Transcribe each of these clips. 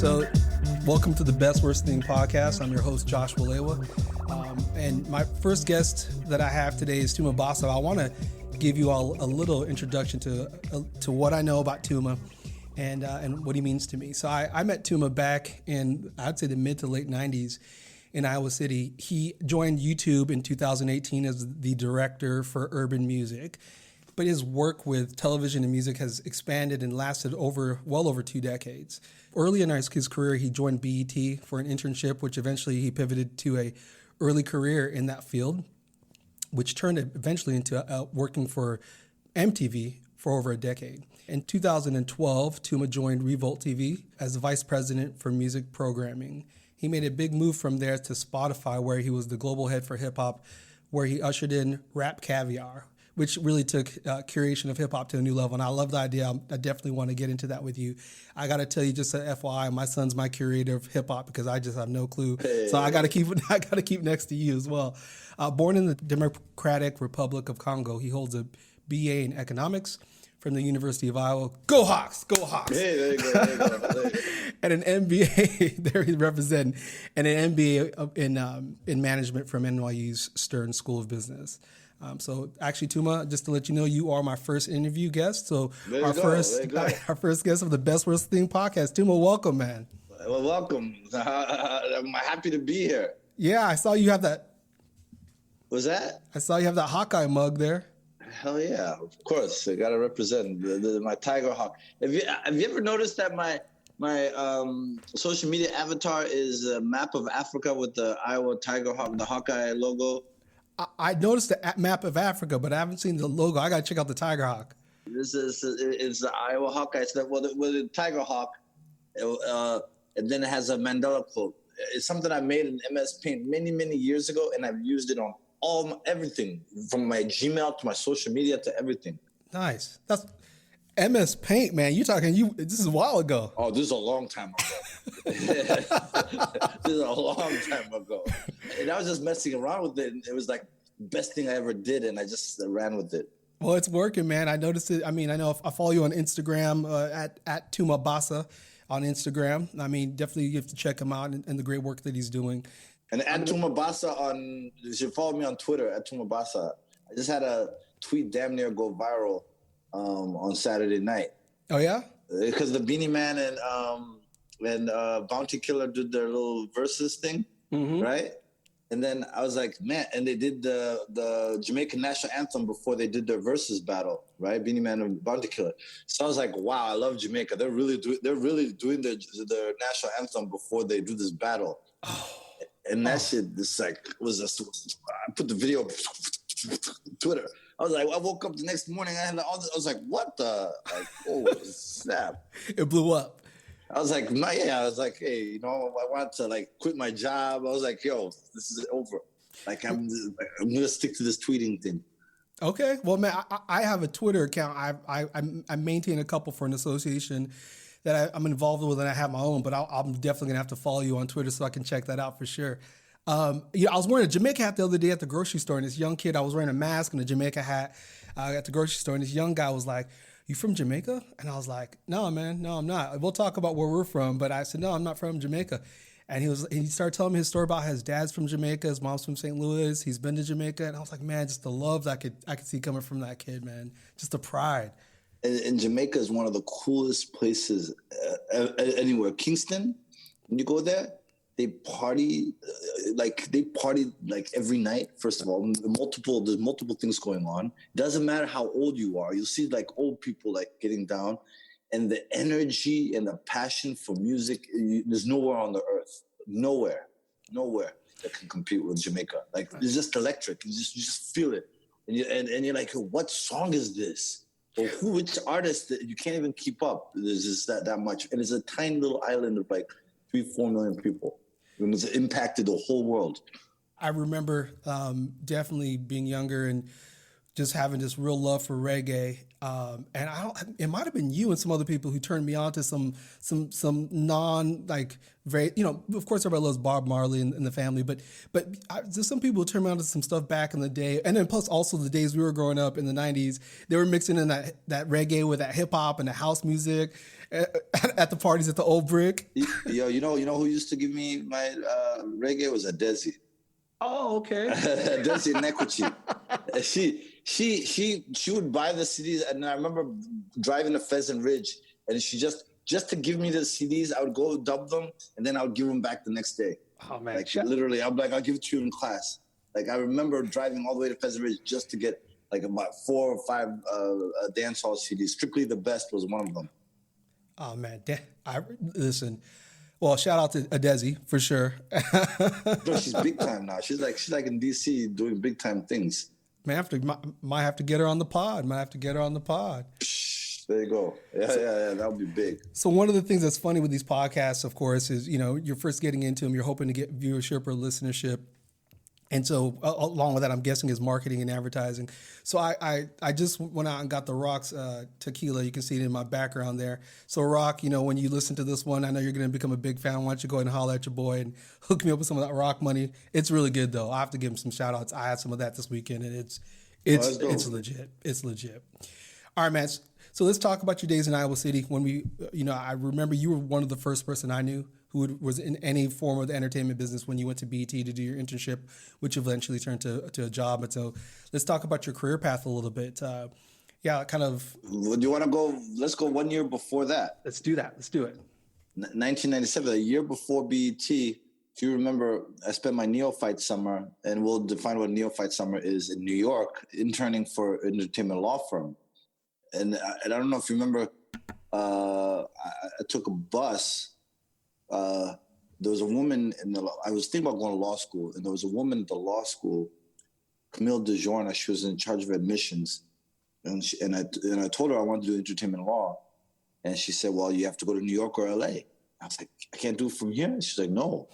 So, welcome to the BestWorst01 podcast. I'm your host, Josh Walewa. And my first guest that I have today is Tuma Basso. I want to give you all a little introduction to what I know about Tuma and what he means to me. So I met Tuma back in, I'd say, the mid to late 90s in Iowa City. He joined YouTube in 2018 as the director for urban music. But his work with television and music has expanded and lasted well over 2 decades. Early in his career, he joined BET for an internship, which eventually he pivoted to a early career in that field, which turned eventually into working for MTV for over a decade. In 2012, Tuma joined Revolt TV as the vice president for music programming. He made a big move from there to Spotify, where he was the global head for hip hop, where he ushered in Rap Caviar, which really took curation of hip-hop to a new level. And I love the idea. I definitely want to get into that with you. I got to tell you, just an FYI, my son's my curator of hip-hop because I just have no clue. Hey. So I got to keep next to you as well. Born in the Democratic Republic of Congo, he holds a BA in economics from the University of Iowa. Go Hawks! Go Hawks! Hey, there you go. There you go. And an MBA, there he's representing, and an MBA in management from NYU's Stern School of Business. So actually, Tuma, just to let you know, you are my first interview guest. So our first guest of the BestWorst01 podcast. Tuma, welcome, man. Well, welcome. I'm happy to be here. Yeah, I saw you have that. What's that? I saw you have that Hawkeye mug there. Hell yeah, of course. I gotta represent my Tiger Hawk. Have you ever noticed that my social media avatar is a map of Africa with the Iowa Tiger Hawk, the Hawkeye logo? I noticed the map of Africa, but I haven't seen the logo. I got to check out the Tiger Hawk. It's the Iowa Hawkeye. It's the Tiger Hawk, and then it has a Mandela quote. It's something I made in MS Paint many, many years ago, and I've used it on everything, from my Gmail to my social media to everything. Nice. That's MS Paint, man. This is a while ago. Oh, this is a long time ago. This is a long time ago. And I was just messing around with it, and it was like the best thing I ever did, and I just ran with it. Well, it's working, man. I noticed it. I mean, I know I follow you on Instagram at Tuma Basso on Instagram. I mean, definitely you have to check him out and the great work that he's doing. And at Tuma Basso you should follow me on Twitter at Tuma Basso. I just had a tweet damn near go viral on Saturday night. Oh yeah? Because the Beanie Man and Bounty Killer did their little verses thing, right? And then I was like, man, and they did the Jamaican national anthem before they did their verses battle, right? Beanie Man and Bounty Killer. So I was like, wow, I love Jamaica. They're really doing their national anthem before they do this battle. Oh. And that shit, I put the video on Twitter. I was like, I woke up the next morning, I was like, what the? Like, oh, snap. It blew up. I was like, I was like, hey, I want to quit my job. I was like, yo, this is over. Like, I'm going to stick to this tweeting thing. Okay. Well, man, I have a Twitter account. I maintain a couple for an association that I'm involved with, and I have my own, but I'm definitely going to have to follow you on Twitter so I can check that out for sure. I was wearing a Jamaica hat the other day at the grocery store, and this young kid, I was wearing a mask and a Jamaica hat at the grocery store, and this young guy was like, you from Jamaica? And I was like, no, man, no, I'm not. We'll talk about where we're from, but I said, no, I'm not from Jamaica. And he started telling me his story about how his dad's from Jamaica, his mom's from St. Louis, he's been to Jamaica, and I was like, man, just the love that I could see coming from that kid, man, just the pride. And Jamaica is one of the coolest places anywhere. Kingston, when you go there, they party like every night. First of all, there's multiple things going on. It doesn't matter how old you are. You'll see old people getting down, and the energy and the passion for music. There's nowhere on the earth, nowhere that can compete with Jamaica. It's just electric. You just feel it, and you're like, what song is this? Or which artist that you can't even keep up? There's just that much, and it's a tiny little island of 3-4 million people. And it's impacted the whole world. I remember definitely being younger and just having this real love for reggae. And it might have been you and some other people who turned me on to some non very, of course everybody loves Bob Marley and the family, but there's some people who turned me on to some stuff back in the day. And then plus also the days we were growing up in the 90s, they were mixing in that reggae with that hip hop and the house music. at the parties at the Old Brick. Yo, you know who used to give me my reggae? It was a Desi. Oh, okay. Desi Nekwuchi. She would buy the CDs, and I remember driving to Pheasant Ridge, and she just to give me the CDs, I would go dub them, and then I would give them back the next day. Oh man! Like literally, I'm like, I'll give it to you in class. Like I remember driving all the way to Pheasant Ridge just to get like about 4 or 5 dancehall CDs. Strictly the Best was one of them. Oh man, listen. Well, shout out to Adesi for sure. Bro, she's big time now. She's like in DC doing big time things. Man, might have to get her on the pod. There you go. Yeah, that would be big. So one of the things that's funny with these podcasts, of course, is, you're first getting into them. You're hoping to get viewership or listenership. And so along with that, I'm guessing is marketing and advertising. So I just went out and got the Rock's tequila. You can see it in my background there. So Rock, when you listen to this one, I know you're going to become a big fan. Why don't you go ahead and holler at your boy and hook me up with some of that Rock money? It's really good though. I have to give him some shout outs. I had some of that this weekend and it's legit. It's legit. All right, man. So let's talk about your days in Iowa City. When I remember you were one of the first person I knew who was in any form of the entertainment business when you went to BET to do your internship, which eventually turned to a job. And so let's talk about your career path a little bit. Do you want to go? Let's go 1 year before that. Let's do that. Let's do it. 1997, a year before BET. If you remember, I spent my neophyte summer, and we'll define what neophyte summer is, in New York, interning for an entertainment law firm. And I don't know if you remember, I took a bus. There was a woman I was thinking about going to law school, and there was a woman at the law school, Camille DeJourna. She was in charge of admissions, and I told her I wanted to do entertainment law, and she said, "Well, you have to go to New York or LA." I was like, "I can't do it from here." And she's like, "No,"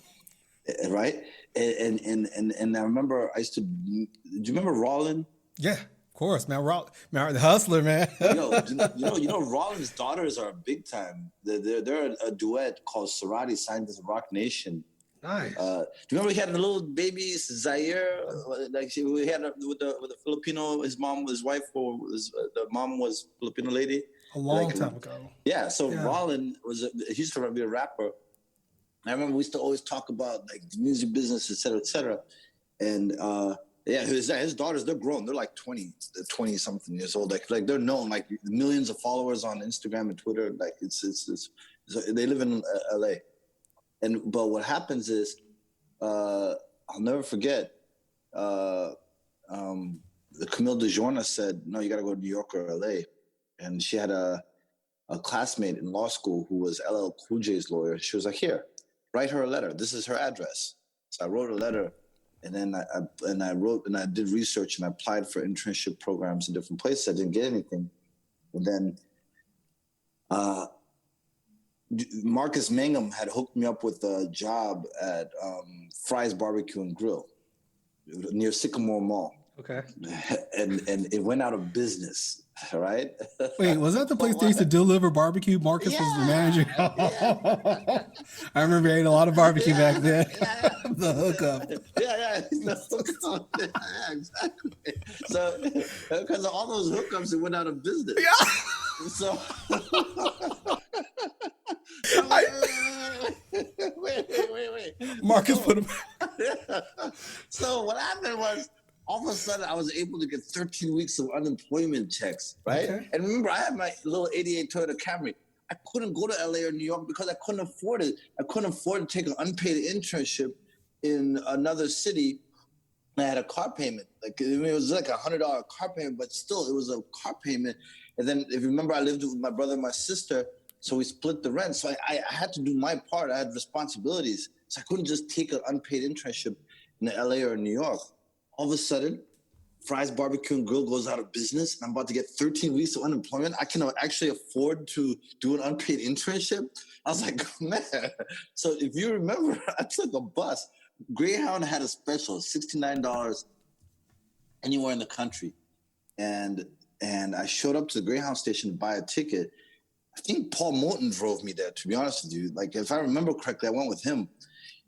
right? And I remember do you remember Rollin? Yeah. Of course, man. The hustler, man. Rollin's daughters are big time. They're a duet called Sorati Scientists of Rock Nation. Nice. Do you remember he had a little baby, Zaire? We had with the Filipino. His wife, the mom was Filipino lady. A long time ago. Yeah. So Rollin he used to be a rapper. I remember we used to always talk about like the music business, et cetera, et cetera. And his daughters, they're grown. They're like 20 something years old. Like they're known, like millions of followers on Instagram and Twitter. Like it's they live in LA. But what happens is, I'll never forget, Camille DeJourna said, "No, you got to go to New York or LA." And she had a classmate in law school who was LL Cool J's lawyer. She was like, "Here, write her a letter. This is her address." So I wrote a letter. And then I wrote and I did research and I applied for internship programs in different places. I didn't get anything. And then Marcus Mangum had hooked me up with a job at Fry's Barbecue and Grill near Sycamore Mall. Okay. And it went out of business. All right. Wait, was that the place they used to deliver barbecue? Marcus was the manager. I remember I ate a lot of barbecue back then. The hookup. The hookup. Yeah, exactly. So because of all those hookups, it went out of business. Yeah. So wait. Marcus put him. So what happened was, all of a sudden, I was able to get 13 weeks of unemployment checks, right? Okay. And remember, I had my little 88 Toyota Camry. I couldn't go to LA or New York because I couldn't afford it. I couldn't afford to take an unpaid internship in another city. I had a car payment. It was like $100 car payment, but still, it was a car payment. And then, if you remember, I lived with my brother and my sister, so we split the rent. So I had to do my part. I had responsibilities. So I couldn't just take an unpaid internship in LA or New York. All of a sudden, Fry's Barbecue and Grill goes out of business, and I'm about to get 13 weeks of unemployment. I can actually afford to do an unpaid internship. I was like, man. So if you remember, I took a bus. Greyhound had a special, $69 anywhere in the country. And I showed up to the Greyhound station to buy a ticket. I think Paul Moulton drove me there, to be honest with you. Like, if I remember correctly, I went with him.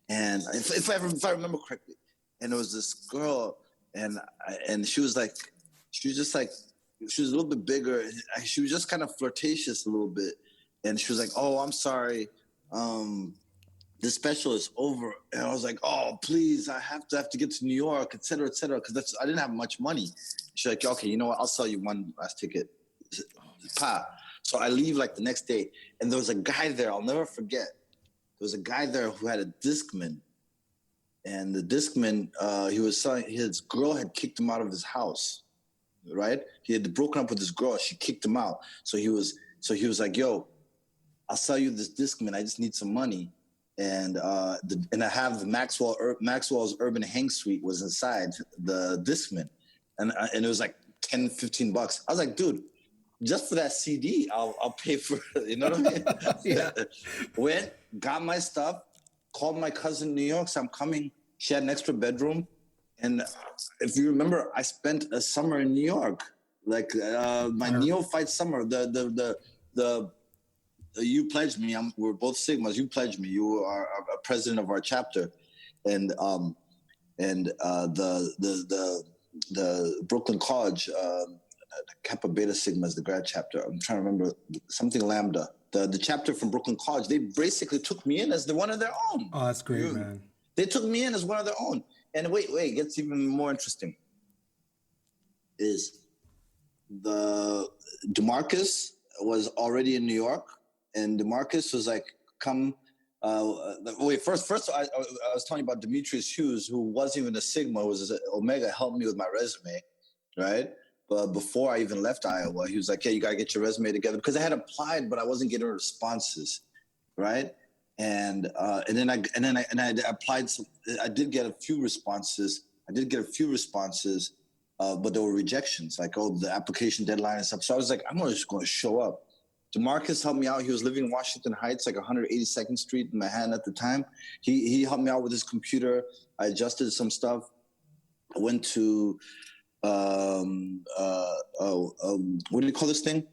And if I remember correctly, and there was this girl, and she was a little bit bigger. She was just kind of flirtatious a little bit. And she was like, "Oh, I'm sorry. The special is over." And I was like, "Oh, please, I have to get to New York, et cetera, because I didn't have much money." She's like, "Okay, you know what? I'll sell you one last ticket." Pop. So I leave like the next day, and there was a guy there. I'll never forget. There was a guy there who had a Discman, and the Discman, he was selling. His girl had kicked him out of his house. Right? He had broken up with his girl. She kicked him out. So he was like, "Yo, I'll sell you this Discman. I just need some money." And and I have Maxwell's Urban Hang Suite was inside the Discman, and it was like $10-15. I was like, "Dude, just for that CD, I'll pay for it." You know what I mean? Yeah. Went, got my stuff, called my cousin in New York, said I'm coming. She had an extra bedroom. And if you remember, I spent a summer in New York, like my neophyte summer. You pledged me. We're both Sigmas. You pledged me. You are a president of our chapter, and the Brooklyn College, Kappa Beta Sigma is the grad chapter. I'm trying to remember something Lambda. The chapter from Brooklyn College. They basically took me in as one of their own. Oh, that's great, man. They took me in as one of their own. And wait, it gets even more interesting. Is the DeMarcus was already in New York, and DeMarcus was like, "Come." First, I was telling you about Demetrius Hughes, who wasn't even a Sigma, was an Omega, helped me with my resume, right? But before I even left Iowa, he was like, "Yeah, you gotta get your resume together," because I had applied, but I wasn't getting responses, right? And then I applied. I did get a few responses. But there were rejections. Like, oh, the application deadline and stuff. So I was like, I'm just going to show up. DeMarcus helped me out. He was living in Washington Heights, like 182nd Street in Manhattan at the time. He helped me out with his computer. I adjusted some stuff. I went to what do you call this thing?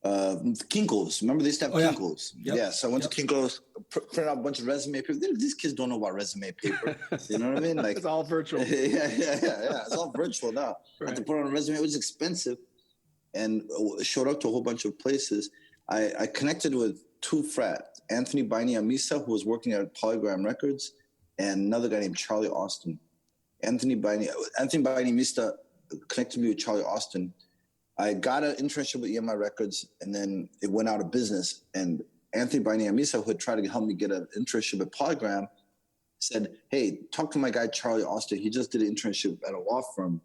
Kinko's. Remember they used to have Kinko's? Yep. Yeah, so I went to Kinko's, printed out a bunch of resume paper. These kids don't know about resume paper. You know what I mean? Like, it's all virtual. Yeah. It's all virtual now. Right. I had to put on a resume. It was expensive, and showed up to a whole bunch of places. I connected with two frats, Anthony Baini Amisa, who was working at Polygram Records, and another guy named Charlie Austin. Anthony Baini Amisa connected me with Charlie Austin. I got an internship with EMI Records, and then it went out of business. And Anthony Baini Amisa, who had tried to help me get an internship at Polygram, said, "Hey, talk to my guy Charlie Austin. He just did an internship at a law firm."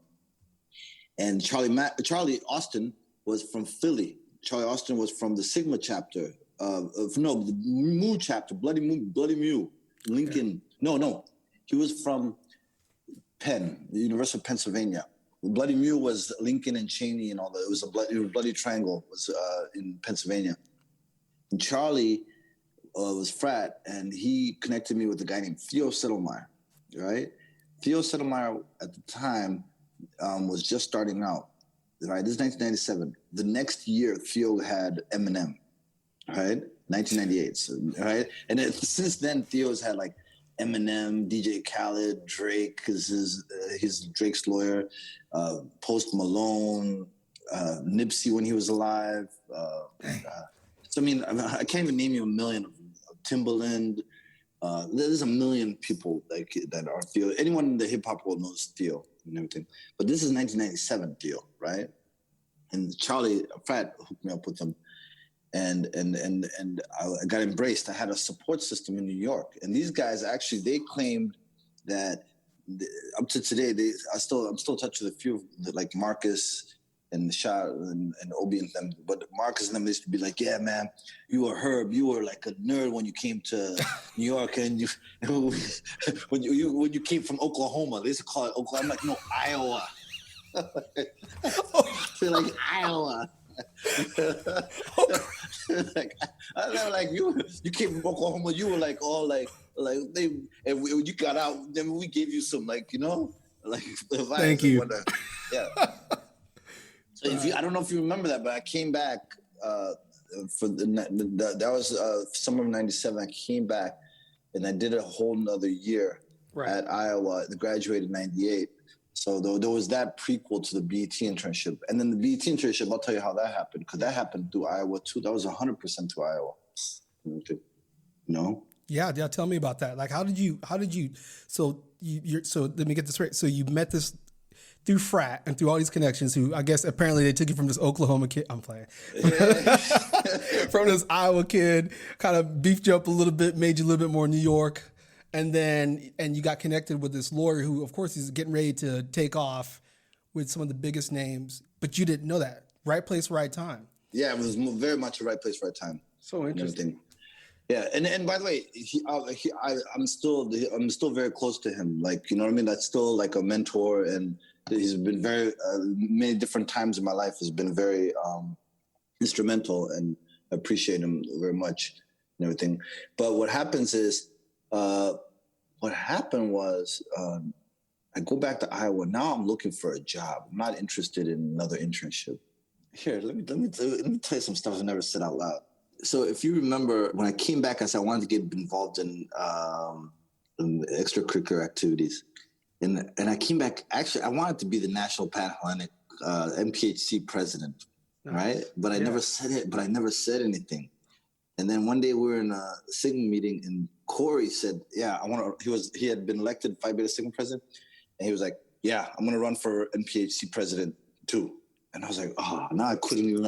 And Charlie Austin was from Philly. Charlie Austin was from the Sigma chapter. The Mu chapter, Bloody Mu, Lincoln. No. He was from Penn, the University of Pennsylvania. Bloody Mule was Lincoln and Cheney and all that. It was a bloody triangle was in Pennsylvania. And Charlie was frat, and he connected me with a guy named Theo Settlemeyer, right? Theo Settlemeyer at the time was just starting out, right? This is 1997. The next year, Theo had Eminem, right? 1998, so, right? And since then, Theo's had like Eminem, DJ Khaled, Drake, because he's Drake's lawyer, Post Malone, Nipsey when he was alive. So I mean, I can't even name you a million of them. Timbaland. There's a million people that are Theo. Anyone in the hip hop world knows Theo and everything. But this is 1997 Theo, right? And Charlie Pratt hooked me up with him. And I got embraced. I had a support system in New York, and these guys actually they claimed that up to today I'm still in touch with a few like Marcus and Shah and Obi and them. But Marcus and them used to be like, "Yeah, man, you were Herb. You were like a nerd when you came to New York, and when you came from Oklahoma, they used to call it Oklahoma." I'm like, "No, Iowa." They're like Iowa. like you came from Oklahoma, you were like all like they, and when you got out, then we gave you some like thank you. Yeah. So I don't know if you remember that, but I came back for that was summer of '97. I came back and I did a whole nother year at Iowa. I graduated in '98. So there was that prequel to the BET internship. And then the BET internship, I'll tell you how that happened, because that happened through Iowa too. That was 100% through Iowa. You know? Yeah, tell me about that. Like, how did you, so so let me get this right. So you met this through frat and through all these connections who, I guess, apparently they took you from this Oklahoma kid. I'm playing. From this Iowa kid, kind of beefed you up a little bit, made you a little bit more New York. And you got connected with this lawyer who, of course, is getting ready to take off with some of the biggest names, but you didn't know that. Right place, right time. Yeah, it was very much a right place, right time. So interesting. Yeah, and by the way, I'm still very close to him. Like, you know what I mean? That's still like a mentor, and he's been very many different times in my life has been very instrumental, and I appreciate him very much and everything. But what happens is, what happened was, I go back to Iowa. Now I'm looking for a job. I'm not interested in another internship. Here, let me tell you some stuff I never said out loud. So if you remember, when I came back, I said I wanted to get involved in extracurricular activities. And I came back, actually, I wanted to be the National Pan-Hellenic MPHC president, right? But I never said it, but I never said anything. And then one day we were in a Sigma meeting, and Corey said, yeah, he had been elected Phi Beta Sigma president. And he was like, yeah, I'm going to run for MPHC president too. And I was like, oh, no, I couldn't even,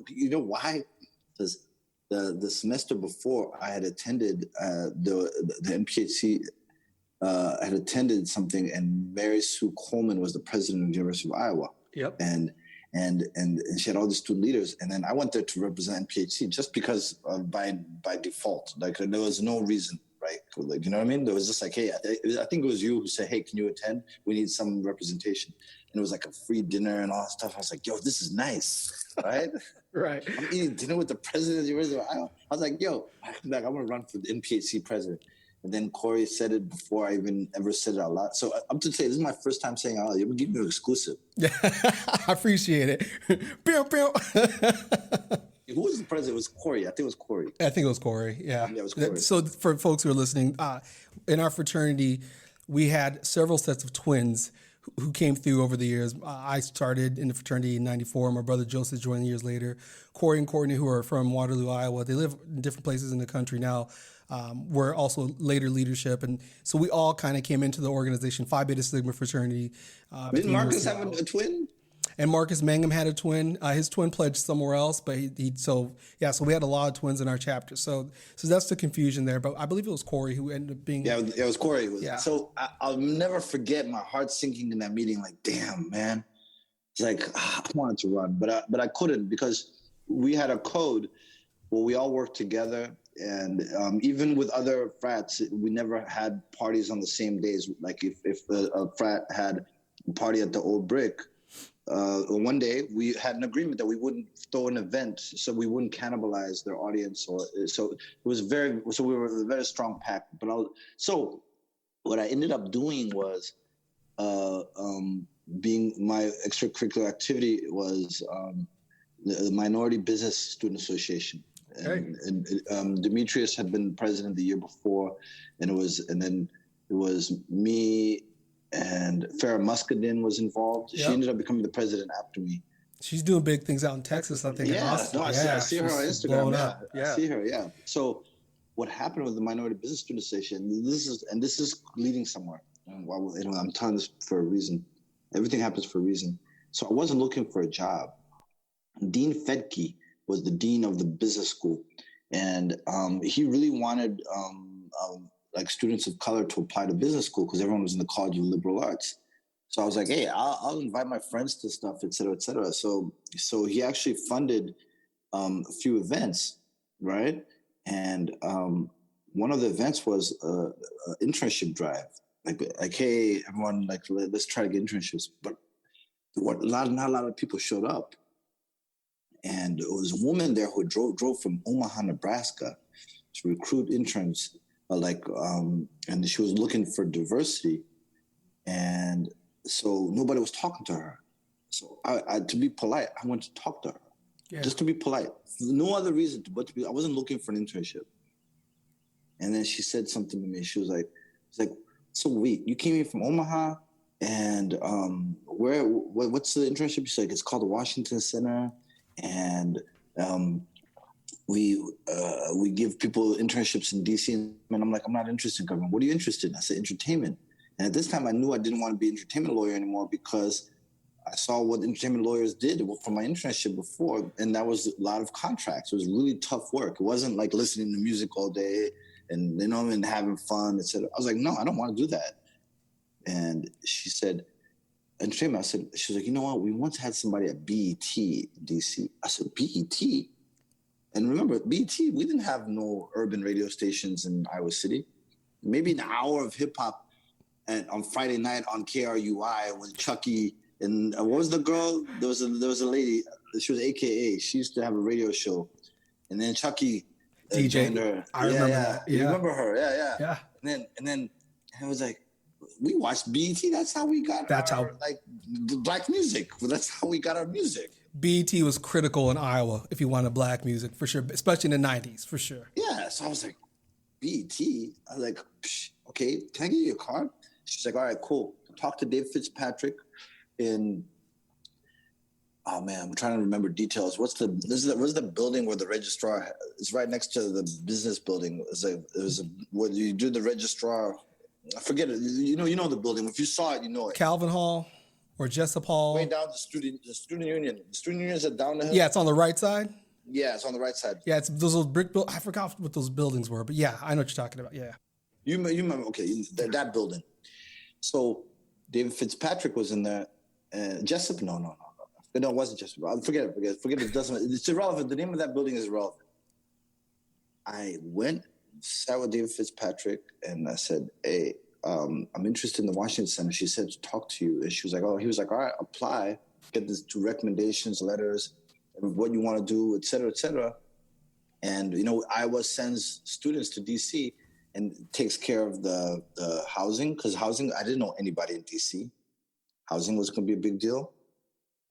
you know why? Because the semester before I had attended the MPHC, I had attended something, and Mary Sue Coleman was the president of the University of Iowa. Yep. And she had all these student leaders, and then I went there to represent MPHC just because by default, like there was no reason, right? Like, you know what I mean? There was just like, hey, I think it was you who said, hey, can you attend? We need some representation. And it was like a free dinner and all that stuff. I was like, yo, this is nice, right? Right. I'm eating dinner with the president of the University of Iowa. I was like, yo, I'm going to run for the MPHC president. And then Corey said it before I even ever said it out loud. So I'm to say, this is my first time saying it out loud. You're giving me an exclusive. Yeah, I appreciate it. Pew, pew. Who was the president? It was Corey. I think it was Corey. Yeah. Yeah, it was Corey. So for folks who are listening, in our fraternity, we had several sets of twins who came through over the years. I started in the fraternity in 94. My brother Joseph joined years later. Corey and Courtney, who are from Waterloo, Iowa, they live in different places in the country now. Were also later leadership. And so we all kind of came into the organization, Phi Beta Sigma fraternity. Didn't Marcus have a twin? And Marcus Mangum had a twin. His twin pledged somewhere else, but so we had a lot of twins in our chapter. So that's the confusion there. But I believe it was Corey who ended up being. Yeah, it was Corey. Yeah. So I'll never forget my heart sinking in that meeting. Like, damn, man. It's like, I wanted to run, but I couldn't, because we had a code where we all worked together. And even with other frats, we never had parties on the same days. Like if a frat had a party at the Old Brick, one day we had an agreement that we wouldn't throw an event, so we wouldn't cannibalize their audience. So we were a very strong pack. So what I ended up doing was, being my extracurricular activity was the Minority Business Student Association. And Demetrius had been president the year before, and then it was me and Farrah Muscadin was involved. Yep. She ended up becoming the president after me. She's doing big things out in Texas, I think. Yeah, I see her on Instagram. Yeah. I see her. Yeah. So what happened with the Minority Business Student Association? This is leading somewhere. I'm telling this for a reason. Everything happens for a reason. So I wasn't looking for a job. Dean Fedke was the dean of the business school, and he really wanted like students of color to apply to business school because everyone was in the College of Liberal Arts. So I was like, hey, I'll invite my friends to stuff, et cetera, et cetera. So he actually funded a few events, right? And one of the events was an internship drive. Like, hey, everyone, like, let's try to get internships. But not a lot of people showed up. And there was a woman there who drove from Omaha, Nebraska to recruit interns, and she was looking for diversity. And so nobody was talking to her. So I to be polite, I went to talk to her, just to be polite. No other reason I wasn't looking for an internship. And then she said something to me. She was like, He's like, so wait, you came here from Omaha, and what's the internship? He's like, it's called the Washington Center, and we give people internships in DC. And I'm like, I'm not interested in government. What are you interested in? I said, entertainment. And at this time, I knew I didn't want to be an entertainment lawyer anymore because I saw what entertainment lawyers did for my internship before, and that was a lot of contracts. It was really tough work. It wasn't like listening to music all day and and having fun, etc. I was like, no, I don't want to do that. And she said, entertainment. I said, she was like, you know what? We once had somebody at BET in DC. I said, BET? And remember, BET, we didn't have no urban radio stations in Iowa City. Maybe an hour of hip hop on Friday night on KRUI with Chucky. And what was the girl? There was a lady. She was AKA. She used to have a radio show, and then Chucky joined her. I remember that. Yeah. You remember her? Yeah. And then it was like, we watched BET. That's how we got like black music. That's how we got our music. BET was critical in Iowa if you wanted black music, for sure, especially in the 90s, for sure. Yeah. So I was like, BET? I was like, okay, can I give you a card? She's like, all right, cool. Talk to Dave Fitzpatrick. Oh man, I'm trying to remember details. What's the building where the registrar is right next to the business building? Where you do the registrar. I forget it. You know the building. If you saw it, you know it. Calvin Hall or Jessup Hall. Way down the student union. The student union is down the hill. Yeah, it's on the right side. Yeah, it's on the right side. Yeah, it's those little brick buildings. I forgot what those buildings were, but yeah, I know what you're talking about. Yeah. You remember? Okay, that building. So David Fitzpatrick was in there. Jessup? No, it wasn't Jessup. Forget it. It doesn't. It's irrelevant. The name of that building is irrelevant. I went, sat with David Fitzpatrick, and I said, "Hey, I'm interested in the Washington Center." She said to talk to you, and she was like, "Oh," he was like, "All right, apply, get these 2 recommendations, letters, and what you want to do, et cetera, et cetera." And Iowa sends students to DC and takes care of the housing, because housing, I didn't know anybody in DC. Housing was going to be a big deal.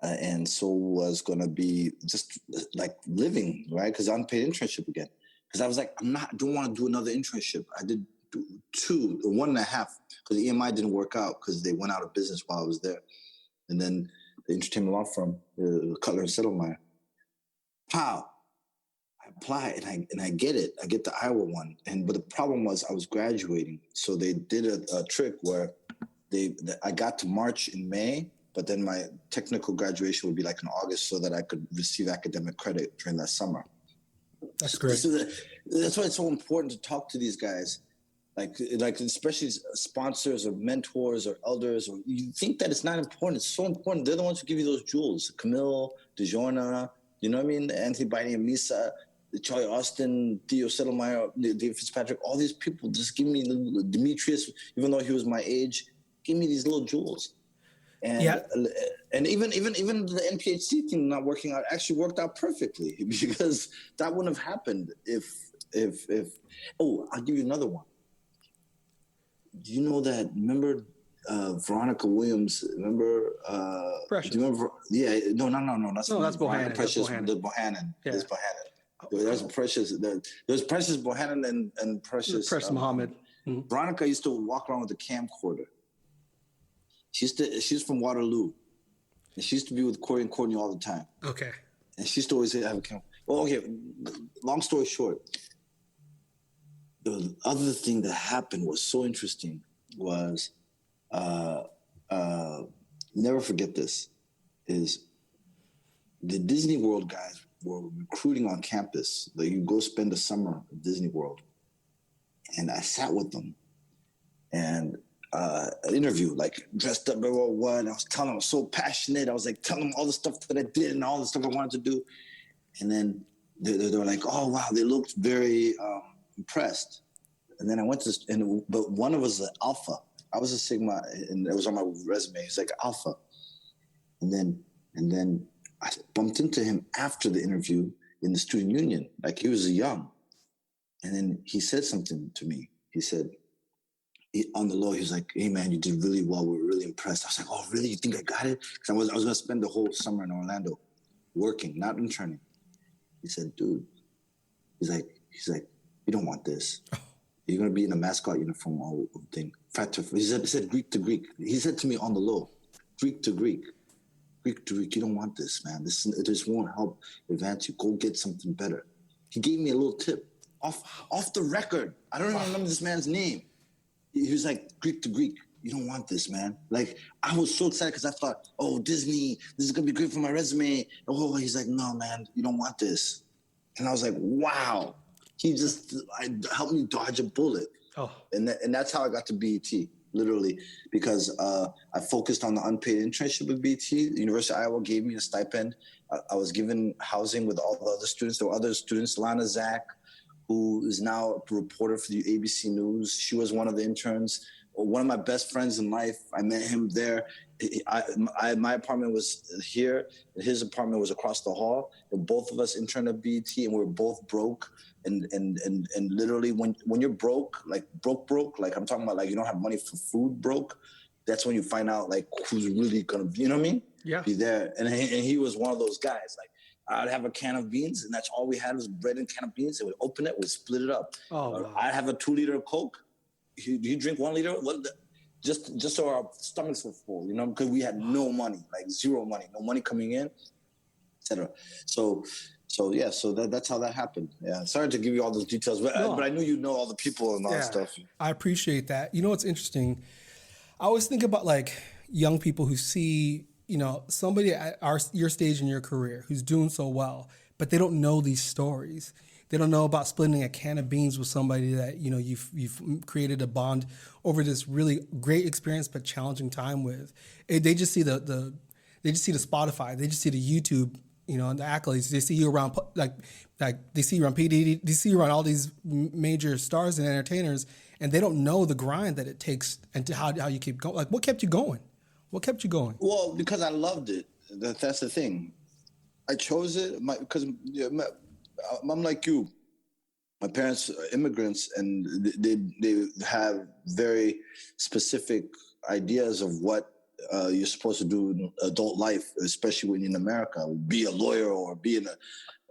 And so was going to be just like living, right? Because unpaid internship again. Because I was like, don't want to do another internship. I did 2, 1.5, because the EMI didn't work out because they went out of business while I was there. And then the entertainment law firm, Cutler and Settlemeyer. Pow! I apply and I get it. I get the Iowa one. But the problem was I was graduating. So they did a trick where I got to March in May, but then my technical graduation would be like in August so that I could receive academic credit during that summer. That's great. So that's why it's so important to talk to these guys, like especially sponsors or mentors or elders. Or you think that it's not important. It's so important. They're the ones who give you those jewels. Camille, DeJorna, you know what I mean? Anthony Biden and Misa, Charlie Austin, Theo Settlemeyer, David Fitzpatrick, all these people just give me Demetrius, even though he was my age, give me these little jewels. And and even the NPHC thing not working out actually worked out perfectly, because that wouldn't have happened if I'll give you another one. Do you know that? Remember Veronica Williams? Remember Precious? Do you remember? Yeah, no. That's Bohannon. Precious. Bohannon. The Bohannon. Yeah. There's Bohannon. There's Precious. There's Precious Bohannon and Precious Muhammad. Mm-hmm. Veronica used to walk around with a camcorder. She's from Waterloo, and she used to be with Corey and Courtney all the time. Okay. And she used to always have a camera. Well, okay. Long story short, the other thing that happened was so interesting. Was never forget this, is the Disney World guys were recruiting on campus. Like, you go spend the summer at Disney World, and I sat with them, and an interview, like dressed up, what I was telling them, I was so passionate. I was like telling them all the stuff that I did and all the stuff I wanted to do. And then they were like, oh, wow, they looked very impressed. And then I went to, but one of us was an alpha. I was a sigma, and it was on my resume. He's like alpha. And then I bumped into him after the interview in the student union. Like, he was young. And then he said something to me. He said, on the low, he was like, hey man, you did really well. We were really impressed. I was like, oh really? You think I got it? Because I was going to spend the whole summer in Orlando working, not interning. He said, dude, he's like, you don't want this. You're going to be in a mascot uniform all thing. He said Greek to Greek. He said to me on the low, Greek to Greek. Greek to Greek, you don't want this, man. This won't help advance you. Go get something better. He gave me a little tip off the record. I don't even remember this man's name. He was like, Greek to Greek, you don't want this, man. Like, I was so excited because I thought, oh, Disney, this is going to be great for my resume. Oh, he's like, no, man, you don't want this. And I was like, wow. He just helped me dodge a bullet. Oh. And that's how I got to BET, literally, because I focused on the unpaid internship with BET. The University of Iowa gave me a stipend. I was given housing with all the other students. There were other students, Lana Zach, who is now a reporter for the ABC News. She was one of the interns. One of my best friends in life, I met him there. My apartment was here, and his apartment was across the hall. And both of us interned at BET, and we were both broke. And literally, when you're broke, like broke, like I'm talking about, like you don't have money for food, broke. That's when you find out like who's really gonna, you know what I mean? Yeah. Be there. And he was one of those guys. Like I'd have a can of beans, and that's all we had was bread and can of beans. And we'd open it, we'd split it up. Oh, wow. I'd have a 2 liter of Coke. You drink 1 liter? Just so our stomachs were full, you know, because we had no money, like zero money, no money coming in, etc. So that's how that happened. Yeah, sorry to give you all those details, but I knew you know all the people and all that stuff. I appreciate that. You know what's interesting? I always think about like young people who see, you know, somebody at your stage in your career who's doing so well, but they don't know these stories. They don't know about splitting a can of beans with somebody that, you know, you've created a bond over this really great experience but challenging time with. They just see the Spotify, they just see the YouTube, you know, and the accolades. They see you around like they see you around PDD, they see you around all these major stars and entertainers, and they don't know the grind that it takes and how you keep going. Like, what kept you going? What kept you going? Well, because I loved it. That's the thing. I chose it because I'm like you. My parents are immigrants, and they have very specific ideas of what you're supposed to do in adult life, especially when you're in America. Be a lawyer or be an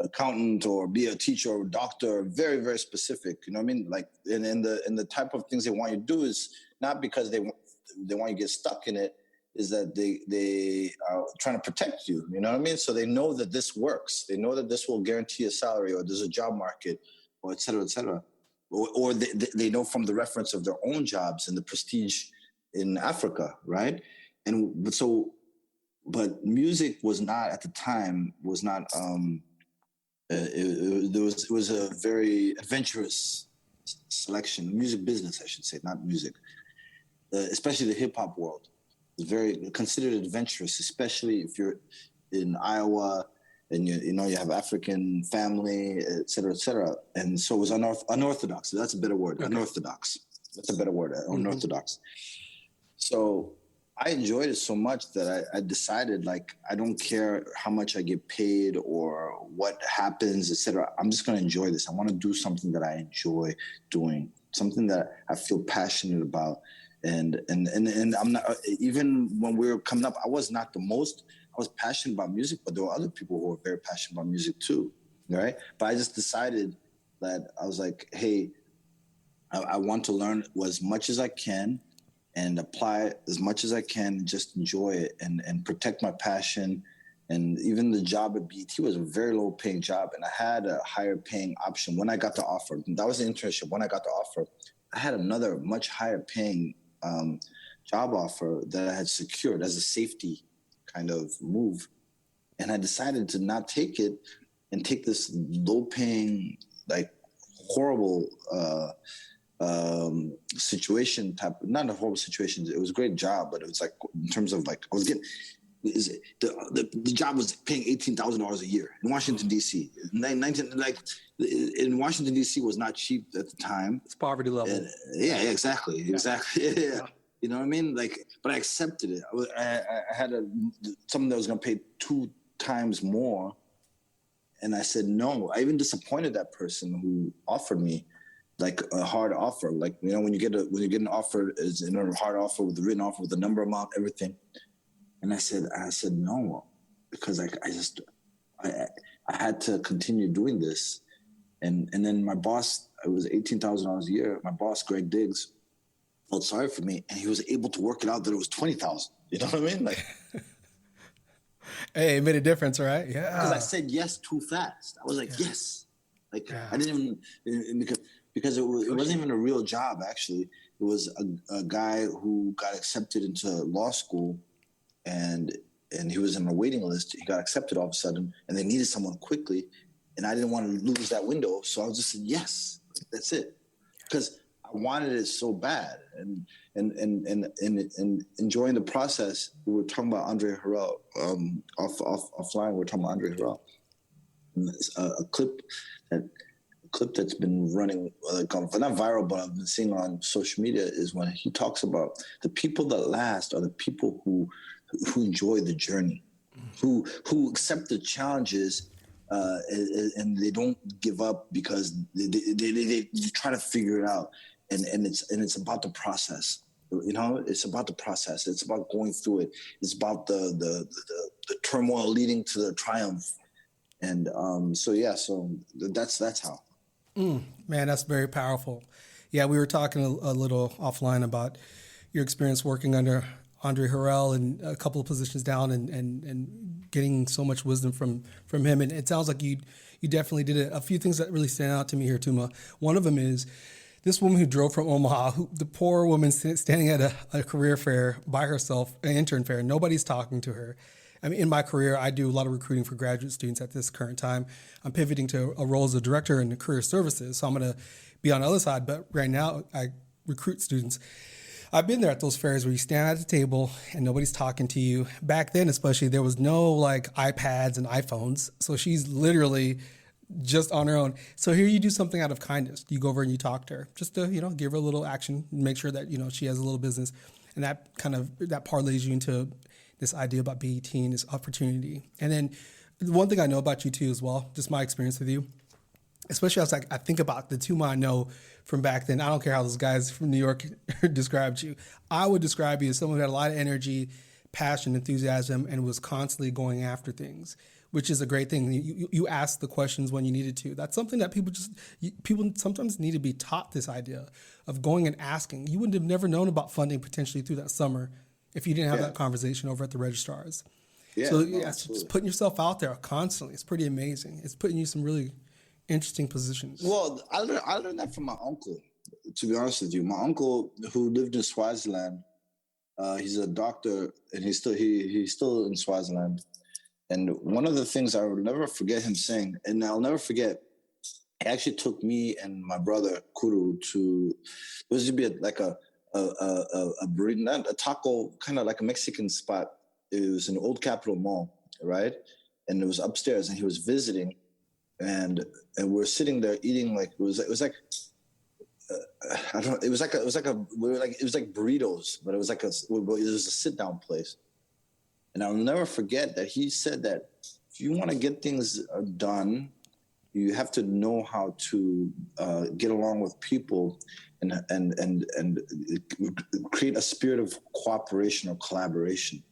accountant or be a teacher or a doctor. Very, very specific. You know what I mean? Like, and the type of things they want you to do is not because they want you to get stuck in it. Is that they are trying to protect you, you know what I mean? So they know that this works. They know that this will guarantee a salary, or there's a job market, or et cetera, et cetera. Or they know from the reference of their own jobs and the prestige in Africa, right? But music was not, at the time, it was a very adventurous selection. Music business, I should say, not music. Especially the hip hop world. It's very considered adventurous, especially if you're in Iowa and you have African family, et cetera, et cetera. And so it was unorthodox. That's a better word. Okay. Unorthodox. That's a better word. Unorthodox. So I enjoyed it so much that I decided, like, I don't care how much I get paid or what happens, et cetera. I'm just going to enjoy this. I want to do something that I enjoy doing, something that I feel passionate about. And I'm not, even when we were coming up, I was not the most, I was passionate about music, but there were other people who were very passionate about music too, right? But I just decided that I was like, hey, I want to learn as much as I can and apply as much as I can, just enjoy it and protect my passion. And even the job at BET was a very low paying job. And I had a higher paying option when I got the offer. That was the internship. When I got the offer, I had another much higher paying job offer that I had secured as a safety kind of move. And I decided to not take it and take this low paying, like horrible situation type, not a horrible situation. It was a great job, but it was like, in terms of like, I was getting, the job was paying $18,000 a year in Washington, D.C. In Washington, D.C. was not cheap at the time. It's poverty level. And, exactly. Yeah. You know what I mean? Like, but I accepted it. I had something that was going to pay 2 times more. And I said, no. I even disappointed that person who offered me like a hard offer. Like, when you get an offer, it's a hard offer with a written offer with the number, amount, everything. And I said no, because I had to continue doing this. And then my boss, it was $18,000 a year. My boss, Greg Diggs, felt sorry for me, and he was able to work it out that it was 20,000. You know what I mean? Like, Hey, it made a difference, right? because I Yeah. said yes too fast. I was like, yes. Like, Yeah. I didn't even, because it wasn't even a real job, actually. It was a guy who got accepted into law school, and he was in a waiting list. He got accepted all of a sudden, and they needed someone quickly, and I didn't want to lose that window, so I was just saying yes. That's it, because I wanted it so bad, and enjoying the process. We were talking about Andre Harrell offline. We were talking about Andre Harrell. And a clip that's been running, like, not viral, but I've been seeing on social media, is when he talks about the people that last are the people who enjoy the journey, who accept the challenges, and they don't give up because they try to figure it out, and it's about the process. You know, it's about the process. It's about going through it. It's about the turmoil leading to the triumph, and so that's how. Man, that's very powerful. Yeah, we were talking a little offline about your experience working under Andre Harrell and a couple of positions down, and getting so much wisdom from him. And it sounds like you definitely did it. A few things that really stand out to me here, Tuma. One of them is this woman who drove from Omaha, the poor woman standing at a career fair by herself, an intern fair. Nobody's talking to her. I mean, in my career, I do a lot of recruiting for graduate students at this current time. I'm pivoting to a role as a director in career services, so I'm going to be on the other side. But right now, I recruit students. I've been there at those fairs where you stand at the table and nobody's talking to you. Back then, especially, there was no like iPads and iPhones, so she's literally just on her own. So here you do something out of kindness. You go over and you talk to her, just to give her a little action, make sure that she has a little business, and that parlays you into this idea about BET and this opportunity. And then one thing I know about you too as well, just my experience with you, especially as I think about the Tuma I know from back then. I don't care how those guys from New York described you. I would describe you as someone who had a lot of energy, passion, enthusiasm, and was constantly going after things, which is a great thing. You asked the questions when you needed to. That's something that people sometimes need to be taught, this idea of going and asking. You wouldn't have never known about funding potentially through that summer if you didn't have that conversation over at the registrars. Yeah, so no, it's just putting yourself out there constantly. It's pretty amazing. It's putting you in some really interesting positions. Well, I learned that from my uncle, to be honest with you. My uncle, who lived in Swaziland, he's a doctor, and he's still in Swaziland. And one of the things I will never forget him saying, and I'll never forget, he actually took me and my brother Kuru to, it was to be like a burrito, not a taco, kind of like a Mexican spot. It was an Old Capitol Mall, right? And it was upstairs, and he was visiting, and we're sitting there eating, like it was like I don't know, it was like burritos, but it was a sit down place. And I'll never forget that he said that if you want to get things done, you have to know how to get along with people and create a spirit of cooperation or collaboration.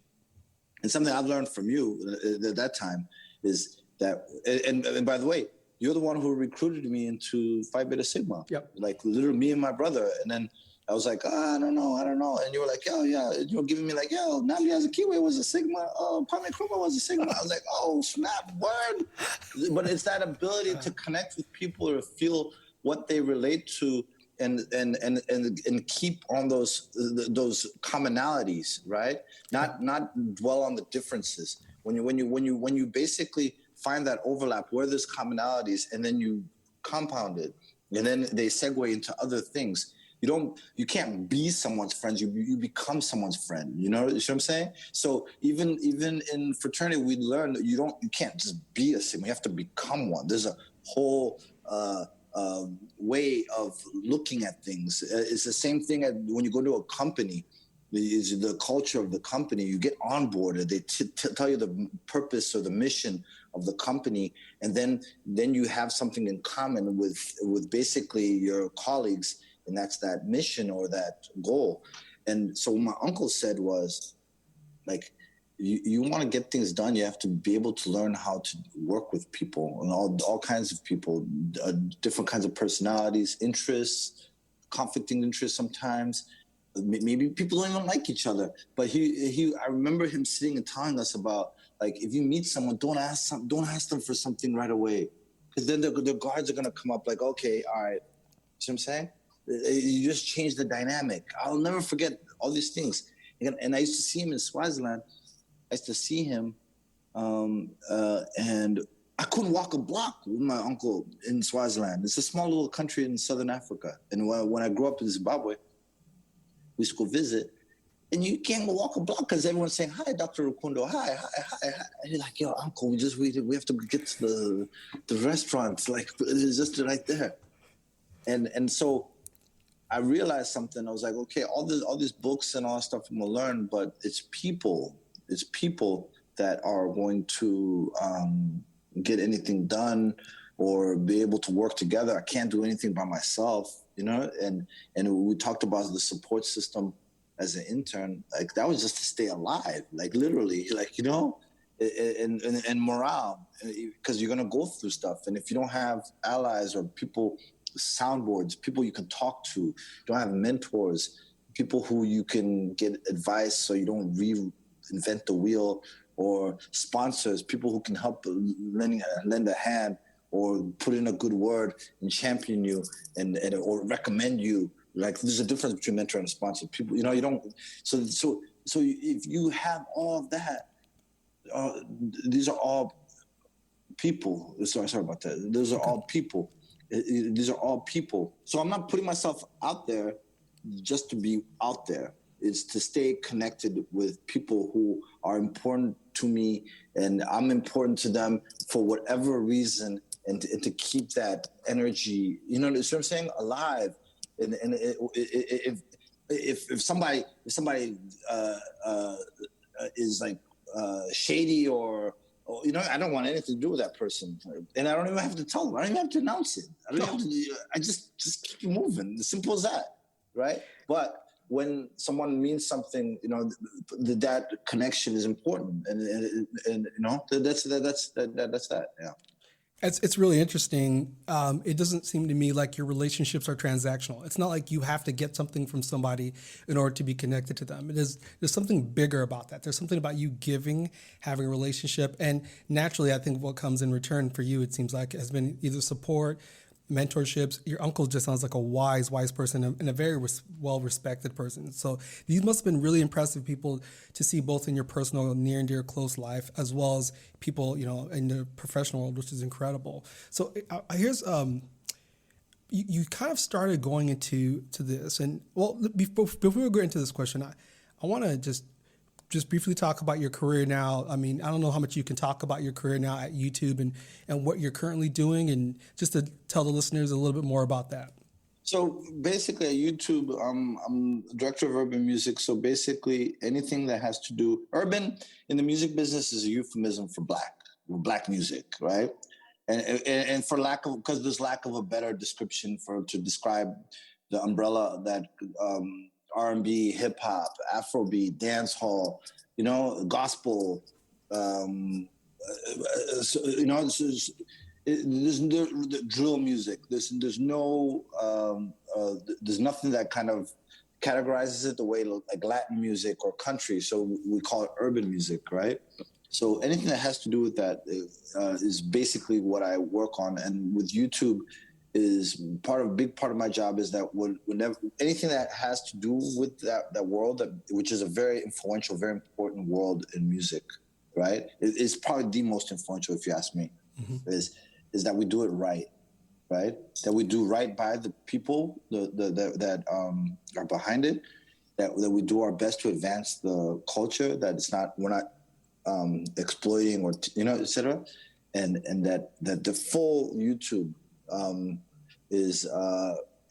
And something I've learned from you at that time is that, and by the way, you're the one who recruited me into Phi Beta Sigma. Yep. Like literally me and my brother. And then I was like, I don't know. And you were like, oh yeah. You were giving me like, yo, Nabi Azakiwe was a Sigma. Oh, Kwame Nkrumah was a Sigma. I was like, oh, snap, word. But it's that ability to connect with people or feel what they relate to and keep on those commonalities, right? Not dwell on the differences. When you basically find that overlap where there's commonalities, and then you compound it, and then they segue into other things. You can't be someone's friend. You become someone's friend. You know what I'm saying? So even in fraternity, we learn that you can't just be a Sigma. You have to become one. There's a whole way of looking at things. It's the same thing when you go to a company. Is the culture of the company. You get onboarded. They tell you the purpose or the mission of the company, and then you have something in common with basically your colleagues, and that's that mission or that goal. And so what my uncle said was, like, you want to get things done, you have to be able to learn how to work with people and all kinds of people, different kinds of personalities, interests, conflicting interests sometimes. Maybe people don't even like each other. But I remember him sitting and telling us about, like, if you meet someone, don't ask them for something right away, because then the guards are gonna come up like, okay, all right. See what I'm saying? You just change the dynamic. I'll never forget all these things. And I used to see him in Swaziland. I used to see him, and I couldn't walk a block with my uncle in Swaziland. It's a small little country in southern Africa. And when I grew up in Zimbabwe, we used to go visit, and you can't walk a block because everyone's saying, "Hi, Dr. Rukundo. Hi, hi, hi, hi." And you're like, "Yo, uncle, we have to get to the restaurant. Like, it's just right there." And so I realized something. I was like, okay, all these books and all that stuff I'm gonna learn, but it's people that are going to get anything done or be able to work together. I can't do anything by myself, you know. And we talked about the support system as an intern. Like, that was just to stay alive, like literally, like, you know, and morale, because you're gonna go through stuff, and if you don't have allies or people, soundboards, people you can talk to, you don't have mentors, people who you can get advice so you don't reinvent the wheel, or sponsors, people who can help lend a hand or put in a good word and champion you and or recommend you. Like, there's a difference between mentor and sponsor. People, you know, you don't. So if you have all of that, these are all people. Sorry about that. Those are all people. These are all people. So I'm not putting myself out there just to be out there. It's to stay connected with people who are important to me, and I'm important to them for whatever reason, and to keep that energy, you know what I'm saying, alive. And if somebody is like shady or, you know, I don't want anything to do with that person, and I don't even have to tell them. I don't even have to announce it. I just keep moving. As simple as that, right? But when someone means something, you know, that connection is important, and you know, that's that. Yeah. It's really interesting. It doesn't seem to me like your relationships are transactional. It's not like you have to get something from somebody in order to be connected to them. There's something bigger about that. There's something about you giving, having a relationship, and naturally, I think what comes in return for you, it seems like, has been either support, mentorships. Your uncle just sounds like a wise person and a very well-respected person. So these must have been really impressive people to see, both in your personal, near and dear, close life, as well as people, you know, in the professional world, which is incredible. So here's you kind of started going into this, and well, before we go into this question, I want to just briefly talk about your career now. I mean, I don't know how much you can talk about your career now at YouTube and what you're currently doing, and just to tell the listeners a little bit more about that. So basically at YouTube, I'm director of urban music. So basically anything that has to do, urban in the music business is a euphemism for black music, right? And for because there's lack of a better description to describe the umbrella that R&B, hip hop, Afrobeat, dance hall, you know, gospel, so, you know, there's no drill music. There's no there's nothing that kind of categorizes it the way like Latin music or country. So we call it urban music, right? So anything that has to do with that is basically what I work on. And with YouTube, is big part of my job is that whenever anything that has to do with that world, which is a very influential, very important world in music, right? It's probably the most influential, if you ask me, is that we do it right? That we do right by the people that are behind it, that we do our best to advance the culture, that we're not exploiting or, you know, et cetera. And that the full YouTube is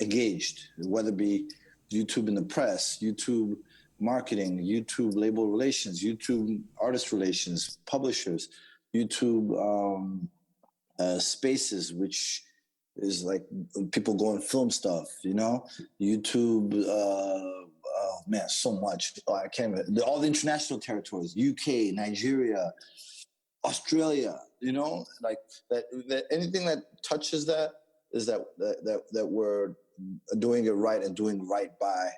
engaged, whether it be YouTube in the press, YouTube marketing, YouTube label relations, YouTube artist relations, publishers, YouTube spaces, which is like people go and film stuff, you know, YouTube oh man, so much. Oh, I can't even, all the international territories, UK, Nigeria, Australia, you know, like that anything that touches that is that we're doing it right and doing right by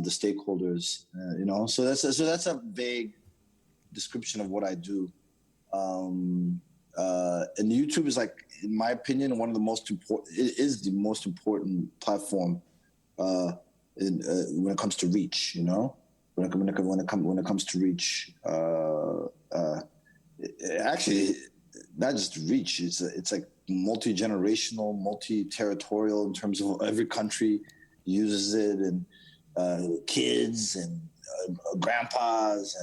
the stakeholders, you know. So that's a vague description of what I do. And YouTube is, like, in my opinion, one of the most important. It is the most important platform when it comes to reach. You know, when it comes to reach. Actually, not just reach. It's like multi-generational, multi-territorial in terms of every country uses it, and kids and grandpas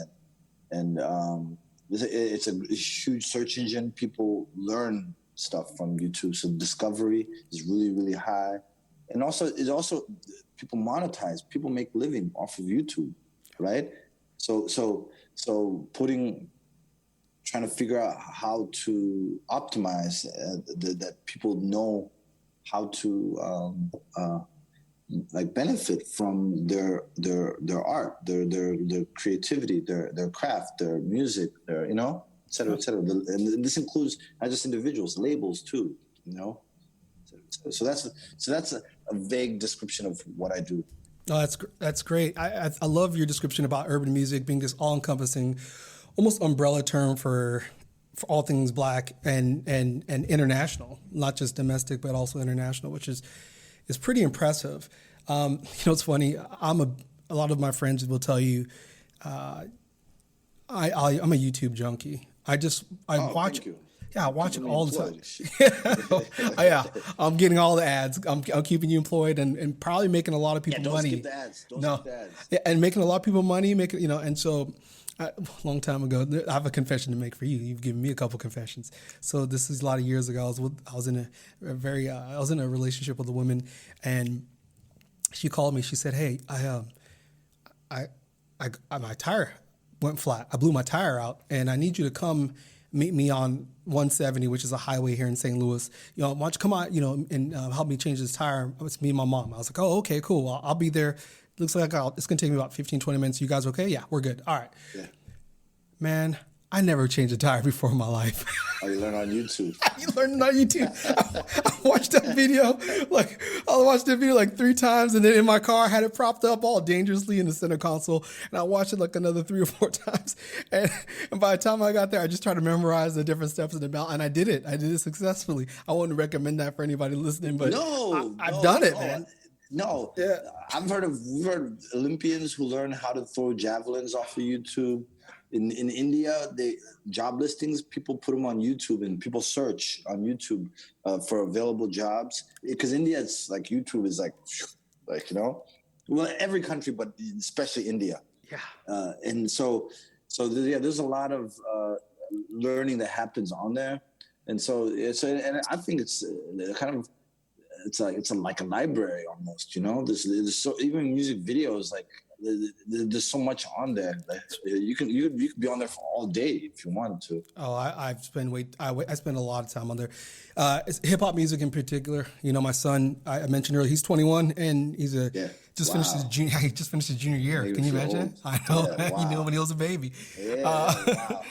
and it's a huge search engine. People learn stuff from YouTube, so discovery is really, really high. And also people monetize. People make living off of YouTube, right? So trying to figure out how to optimize that people know how to like benefit from their art, their creativity, their craft, their music, their, you know, et cetera, et cetera. And this includes not just individuals, labels too, you know. So that's a vague description of what I do. Oh, that's great. I love your description about urban music being this all-encompassing, almost umbrella term for all things Black and international, not just domestic but also international, which is pretty impressive. You know, it's funny. A lot of my friends will tell you, I'm a YouTube junkie. I watch. Thank you. Yeah, I watch it all the time. Yeah, I'm getting all the ads. I'm keeping you employed and probably making a lot of people money. Skip the ads. Don't skip the ads. Yeah, and making a lot of people money. You know, and so. A long time ago, I have a confession to make for you. You've given me a couple confessions. So this is a lot of years ago. I was in a relationship with a woman, and she called me. She said, "Hey, my tire went flat. I blew my tire out, and I need you to come meet me on 170, which is a highway here in St. Louis. You know, why don't you come out, you know, and help me change this tire? It's me and my mom." I was like, "Oh, okay, cool. Well, I'll be there. Looks like it's going to take me about 15, 20 minutes. You guys okay?" "Yeah, we're good." "All right." Yeah. Man, I never changed a tire before in my life. Oh, you learn on YouTube. You learn on YouTube. I watched that video like 3 times, and then in my car I had it propped up all dangerously in the center console, and I watched it like another 3 or 4 times. And by the time I got there, I just tried to memorize the different steps of the belt, and I did it. I did it successfully. I wouldn't recommend that for anybody listening, but I've done it, man. No, yeah. We've heard of Olympians who learn how to throw javelins off of YouTube. In India, job listings, people put them on YouTube, and people search on YouTube for available jobs. Because India, it's like YouTube is like, you know, well, every country, but especially India. Yeah. And so there's a lot of learning that happens on there, and and I think it's kind of. It's like a library almost, you know. There's so, even music videos, like there's so much on there. Like, you can be on there for all day if you wanted to. Oh, I spend a lot of time on there. It's hip hop music in particular. You know, my son, I mentioned earlier, he's 21 and he's finished his junior year. Can you imagine? Old. I know. Yeah, wow. You know, when he was a baby. Yeah. Wow.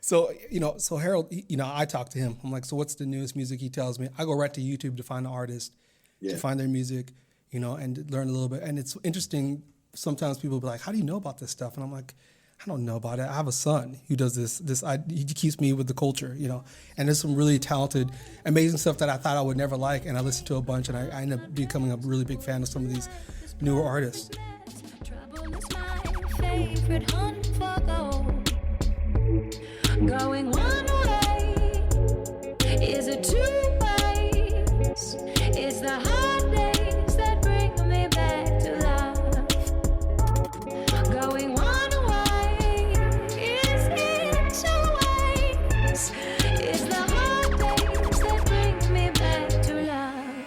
So, you know, Harold, you know, I talk to him. I'm like, so what's the newest music? He tells me. I go right to YouTube to find the artist, to find their music, you know, and learn a little bit. And it's interesting. Sometimes people be like, how do you know about this stuff? And I'm like, I don't know about it. I have a son who does this. He keeps me with the culture, you know. And there's some really talented, amazing stuff that I thought I would never like. And I listened to a bunch, and I ended up becoming a really big fan of some of these newer artists. Trouble is my favorite hunt for gold. Going one way, is it 2 ways? It's the hard days that bring me back to life. Going one way, is it 2 ways? It's the hard days that bring me back to life.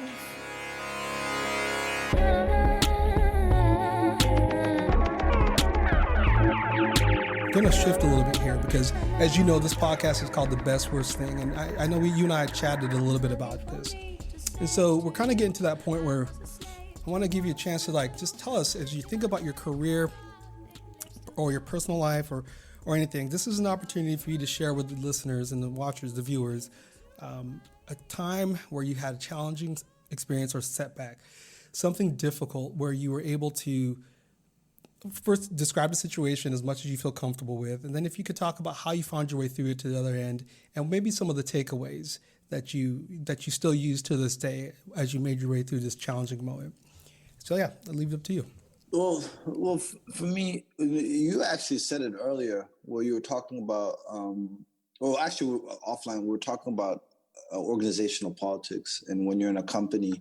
I'm going to shift a little bit here because, as you know, this podcast is called The Best Worst Thing. And I know you and I chatted a little bit about this. And so we're kind of getting to that point where I want to give you a chance to just tell us, as you think about your career or your personal life or anything, this is an opportunity for you to share with the listeners and the watchers, the viewers, a time where you had a challenging experience or setback, something difficult where you were able to first describe the situation as much as you feel comfortable with, and then if you could talk about how you found your way through it to the other end, and maybe some of the takeaways that you still use to this day as you made your way through this challenging moment. So yeah, I'll leave it up to you. Well, for me, you actually said it earlier where you were talking about. Actually, offline, we were talking about organizational politics, and when you're in a company,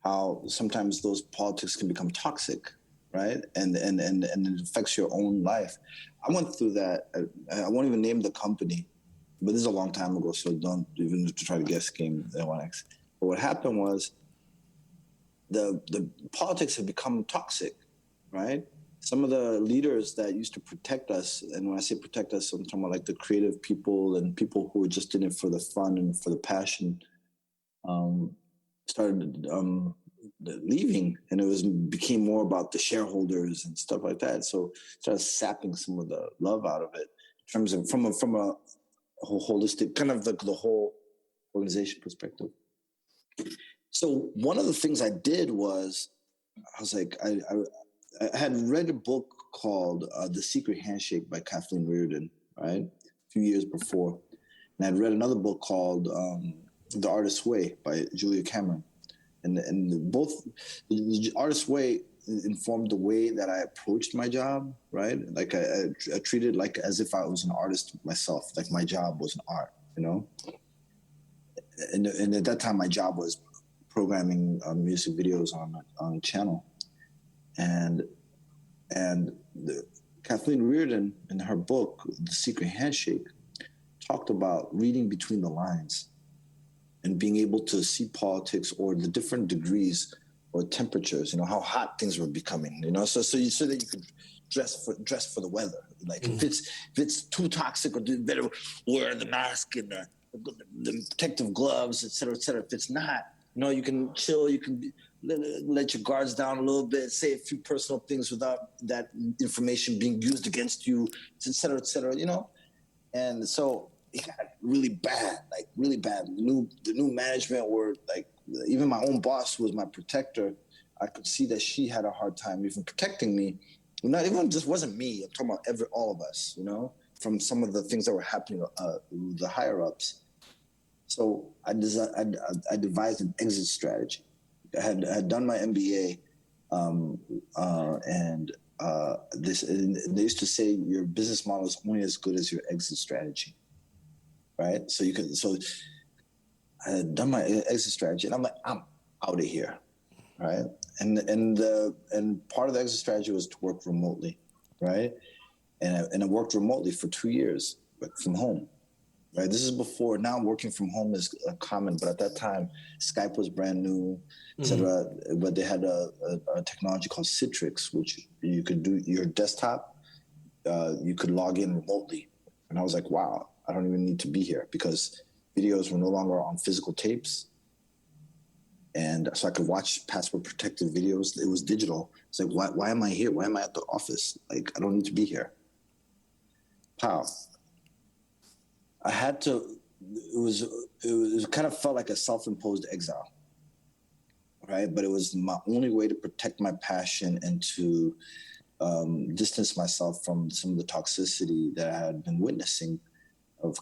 how sometimes those politics can become toxic, right? And it affects your own life. I went through that. I won't even name the company, but this is a long time ago, so don't even try to guess game X. But what happened was the politics had become toxic, right? Some of the leaders that used to protect us, and when I say protect us, I'm talking about like the creative people and people who were just in it for the fun and for the passion, started leaving, and it became more about the shareholders and stuff like that. So started sapping some of the love out of it in terms of from a holistic kind of the whole organization perspective. So one of the things I did was I was like I had read a book called The Secret Handshake by Kathleen Reardon, right? A few years before. And I'd read another book called The Artist's Way by Julia Cameron. And both The Artist's Way informed the way that I approached my job, right? Like I treated it like as if I was an artist myself, like my job was an art, you know? And at that time, my job was programming music videos on a channel. And Kathleen Reardon, in her book, The Secret Handshake, talked about reading between the lines and being able to see politics or the different degrees or temperatures, you know, how hot things were becoming, you know, so that you could dress for the weather. Like if it's too toxic, or you better wear the mask and the protective gloves, et cetera, et cetera. If it's not, you know, you can chill, you can let your guards down a little bit, say a few personal things without that information being used against you, et cetera, you know? And so it got really bad. The new management were like, even my own boss was my protector. I could see that she had a hard time even protecting me. Not even just wasn't me. I'm talking about all of us, you know, from some of the things that were happening, the higher ups. So I devised an exit strategy. I had done my MBA, and they used to say your business model is only as good as your exit strategy, right? So I had done my exit strategy, and I'm like, I'm out of here, right? And part of the exit strategy was to work remotely, right? And I worked remotely for 2 years, but from home. Right. This is before. Now working from home is common, but at that time, Skype was brand new, et cetera. But they had a technology called Citrix, which you could do your desktop. You could log in remotely, and I was like, wow, I don't even need to be here because videos were no longer on physical tapes, and so I could watch password protected videos. It was digital. It's like, why am I here? Why am I at the office? Like, I don't need to be here. Pow. I had to, it kind of felt like a self-imposed exile, right? But it was my only way to protect my passion and to distance myself from some of the toxicity that I had been witnessing,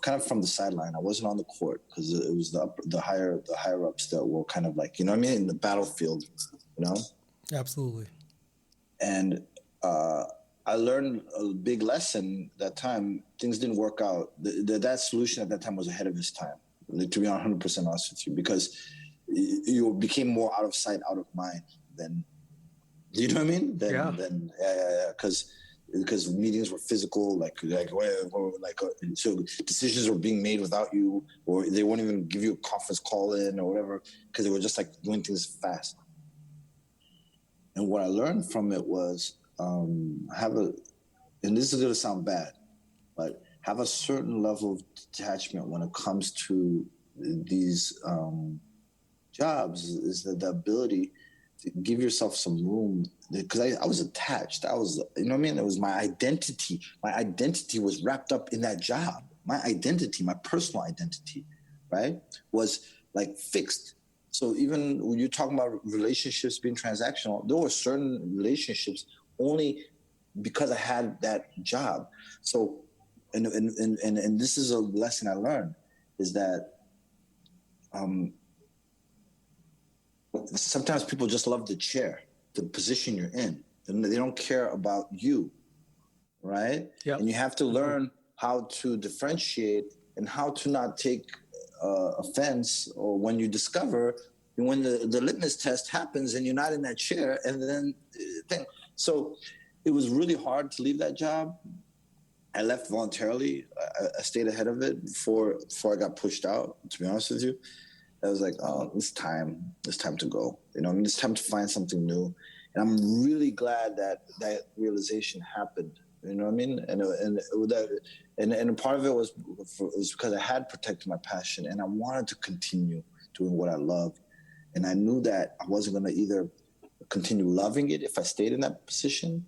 kind of from the sideline. I wasn't on the court because it was the higher ups that were kind of like, you know what I mean, in the battlefield, you know? Absolutely. And I learned a big lesson that time. Things didn't work out. That solution at that time was ahead of its time, to be 100% honest with you, because you became more out of sight, out of mind than, you know what I mean? Because meetings were physical, so decisions were being made without you, or they won't even give you a conference call in or whatever, because they were just like doing things fast. And what I learned from it was, and this is going to sound bad, but have a certain level of detachment when it comes to these jobs, is the ability give yourself some room, because I was attached. I was, you know what I mean? It was my identity. My identity was wrapped up in that job. My identity, my personal identity, right, was like fixed. So even when you're talking about relationships being transactional, there were certain relationships only because I had that job. So, and this is a lesson I learned, is that sometimes people just love the chair, the position you're in, and they don't care about you, right? Yep. And you have to learn how to differentiate and how to not take offense, or when you discover, when the litmus test happens and you're not in that chair, and then thing. So it was really hard to leave that job. I left voluntarily. I stayed ahead of it before I got pushed out, to be honest with you. I was like, oh, it's time to go. You know, I mean, it's time to find something new. And I'm really glad that realization happened. You know what I mean? And part of it was because I had protected my passion, and I wanted to continue doing what I loved. And I knew that I wasn't going to either continue loving it if I stayed in that position,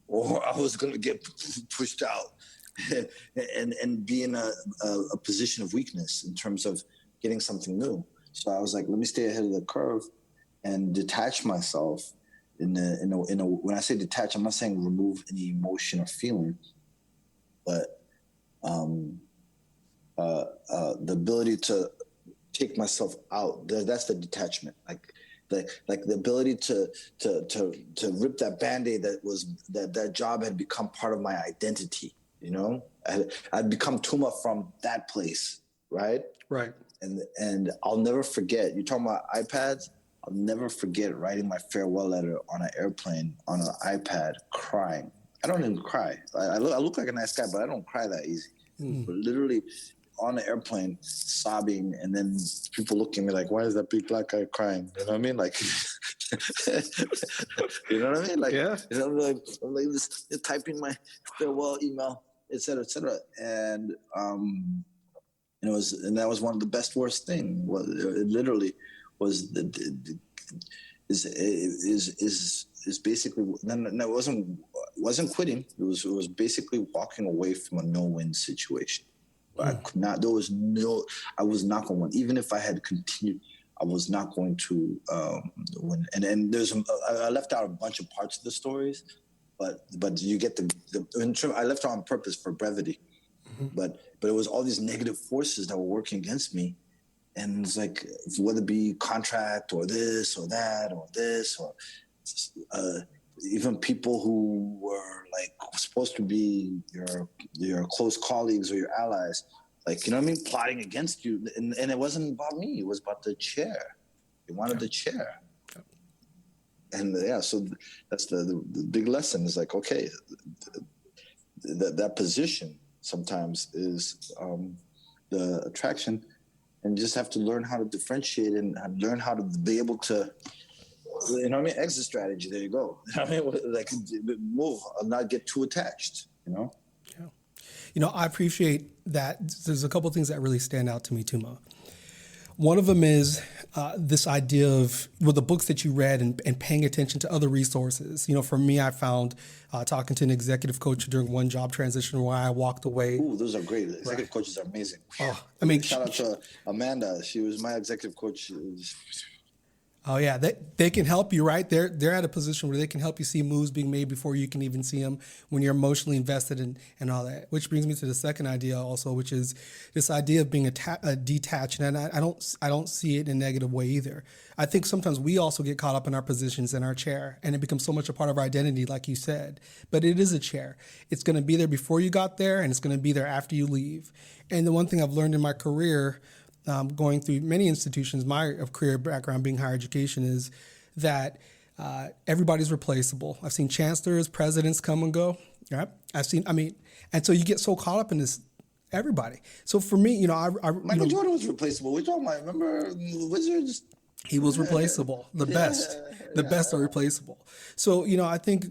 or I was going to get pushed out and be in a position of weakness in terms of getting something new. So I was like, let me stay ahead of the curve and detach myself. When I say detach, I'm not saying remove any emotion or feeling, but the ability to take myself out. That's the detachment. Like the ability to rip that Band-Aid that job had become part of my identity. You know, I'd become Tuma from that place, right? Right. And I'll never forget. You're talking about iPads. I'll never forget writing my farewell letter on an airplane on an iPad, crying. I don't even cry. I look like a nice guy, but I don't cry that easy. But literally on the airplane, sobbing, and then people looking at me like, "Why is that big black guy crying?" You know what I mean? Like, you know what I mean? Like, yeah. You know, I'm like this, typing my farewell email, et cetera, and that was one of the best worst thing. It literally was is basically, no, it wasn't quitting. It was basically walking away from a no-win situation. I could not. I was not going to win. Even if I had continued, I was not going to win. And I left out a bunch of parts of the stories, but you get I left out on purpose for brevity. But it was all these negative forces that were working against me. And it's like, whether it be contract or this or that or this, or even people who were like supposed to be your close colleagues or your allies, like, you know what I mean, plotting against you. And it wasn't about me. It was about the chair. They wanted the chair. And so that's the big lesson is like, okay, that position sometimes is the attraction, and you just have to learn how to differentiate and learn how to be able to, you know what I mean, exit strategy. There you go. You know what I mean? Like, move, not get too attached, you know? Yeah. You know, I appreciate that. There's a couple of things that really stand out to me, Tuma. One of them is this idea of the books that you read and paying attention to other resources. You know, for me, I found talking to an executive coach during one job transition where I walked away. Ooh, those are great. Executive coaches are amazing. Oh, I mean, shout out to Amanda. She was my executive coach. Oh yeah, they can help you, right? They're at a position where they can help you see moves being made before you can even see them when you're emotionally invested and all that. Which brings me to the second idea also, which is this idea of being detached. And I don't see it in a negative way either. I think sometimes we also get caught up in our positions in our chair, and it becomes so much a part of our identity, like you said. But it is a chair. It's going to be there before you got there, and it's going to be there after you leave. And the one thing I've learned in my career, going through many institutions, my career background being higher education, is that everybody's replaceable. I've seen chancellors, presidents come and go. Right? And so you get so caught up in this, everybody. So for me, you know, Michael Jordan was replaceable. We're talking about, remember Wizards? He was replaceable. The best are replaceable. So, you know, I think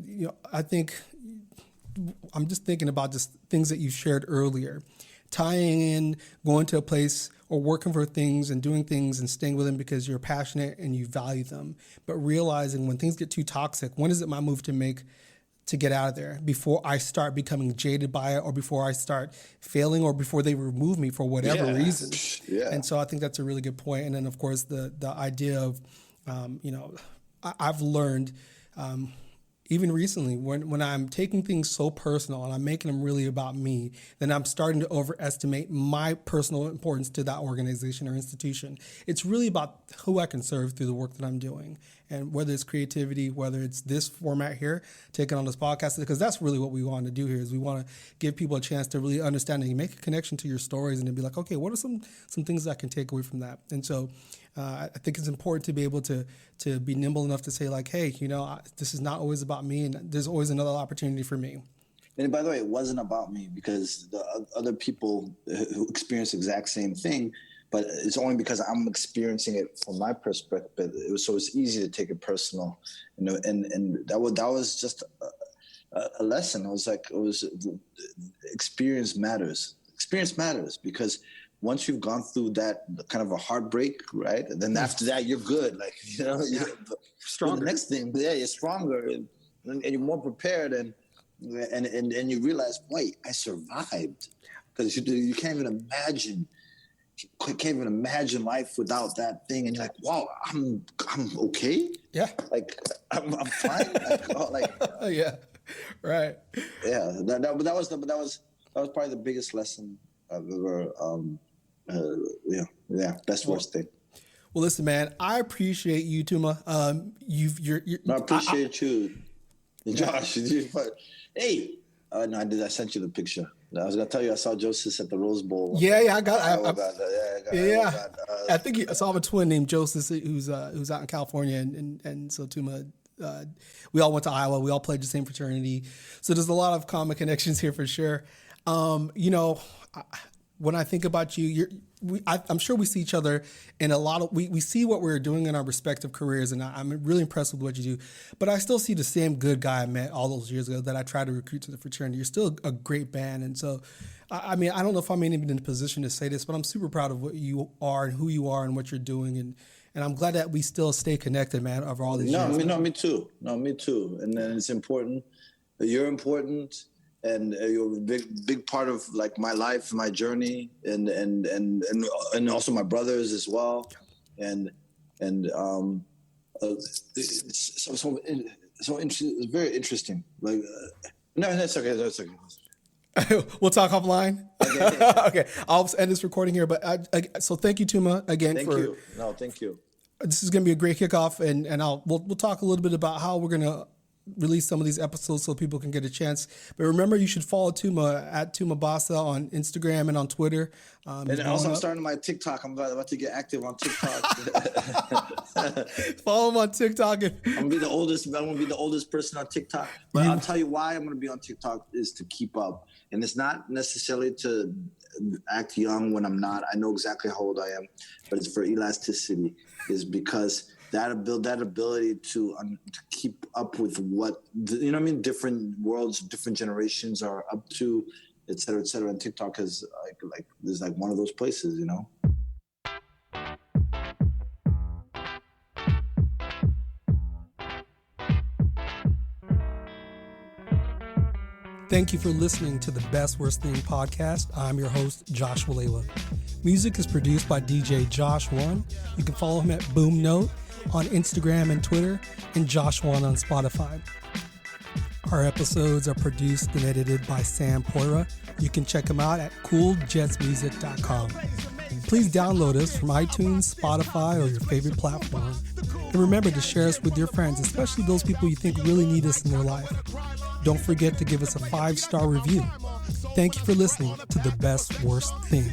I'm just thinking about just things that you shared earlier, tying in, going to a place or working for things and doing things and staying with them because you're passionate and you value them, but realizing when things get too toxic, when is it my move to make to get out of there before I start becoming jaded by it, or before I start failing, or before they remove me for whatever reason. Yeah. And so I think that's a really good point. And then of course the idea of, I've learned, even recently, when I'm taking things so personal and I'm making them really about me, then I'm starting to overestimate my personal importance to that organization or institution. It's really about who I can serve through the work that I'm doing. And whether it's creativity, whether it's this format here, taking on this podcast, because that's really what we want to do here, is we want to give people a chance to really understand and make a connection to your stories and to be like, okay, what are some things I can take away from that? And so I think it's important to be able to be nimble enough to say like, hey, this is not always about me, and there's always another opportunity for me. And by the way, it wasn't about me, because the other people who experience the exact same thing, but it's only because I'm experiencing it from my perspective. So it's easy to take it personal, and that was just a lesson. Experience matters. Experience matters, because once you've gone through that kind of a heartbreak, right? And then after that, you're good. Like, stronger. The next thing, you're stronger and you're more prepared, and you realize, wait, I survived, because you can't even imagine life without that thing, and you're like, wow, I'm okay. Yeah, like I'm fine. Yeah, right. Yeah, that was probably the biggest lesson I've ever. Best worst thing. Well, listen, man, I appreciate you, Tuma. I appreciate you, Josh. Hey, no, I sent you the picture. I was gonna tell you I saw Joseph at the Rose Bowl. Yeah, I got. I think I saw a twin named Joseph who's out in California, and so Tuma. We all went to Iowa. We all played the same fraternity, so there's a lot of common connections here for sure. When I think about you, I'm sure we see each other in a lot of, we see what we're doing in our respective careers, and I'm really impressed with what you do. But I still see the same good guy I met all those years ago that I tried to recruit to the fraternity. You're still a great band. And so, I don't know if I'm even in a position to say this, but I'm super proud of what you are and who you are and what you're doing. And I'm glad that we still stay connected, man, over all these years. Me too. And then it's important. You're important. And you're a big part of like my life, my journey, and also my brothers as well, and it's so interesting. It's very interesting. Like, no, that's okay. We'll talk offline. Okay, I'll end this recording here. But so thank you, Tuma, again. Thank you. No, thank you. This is going to be a great kickoff, and we'll talk a little bit about how we're going to release some of these episodes so people can get a chance. But remember, you should follow Tuma at Tuma Basa on Instagram and on Twitter. And also, I'm starting my TikTok. I'm about to get active on TikTok. Follow him on TikTok. I'm gonna be the oldest person on TikTok. But I'll tell you why I'm gonna be on TikTok is to keep up, and it's not necessarily to act young when I'm not. I know exactly how old I am, but it's for elasticity. Is because that ability to keep up with what different worlds, different generations are up to, et cetera, et cetera. And TikTok is is like one of those places, Thank you for listening to the Best Worst Thing podcast. I'm your host, Josh Walewa. Music is produced by DJ Josh1. You can follow him at Boom Note on Instagram and Twitter, and Josh1 on Spotify. Our episodes are produced and edited by Sam Poira. You can check him out at cooljetsmusic.com. Please download us from iTunes, Spotify, or your favorite platform. And remember to share us with your friends, especially those people you think really need us in their life. Don't forget to give us a 5-star review. Thank you for listening to The Best Worst Thing.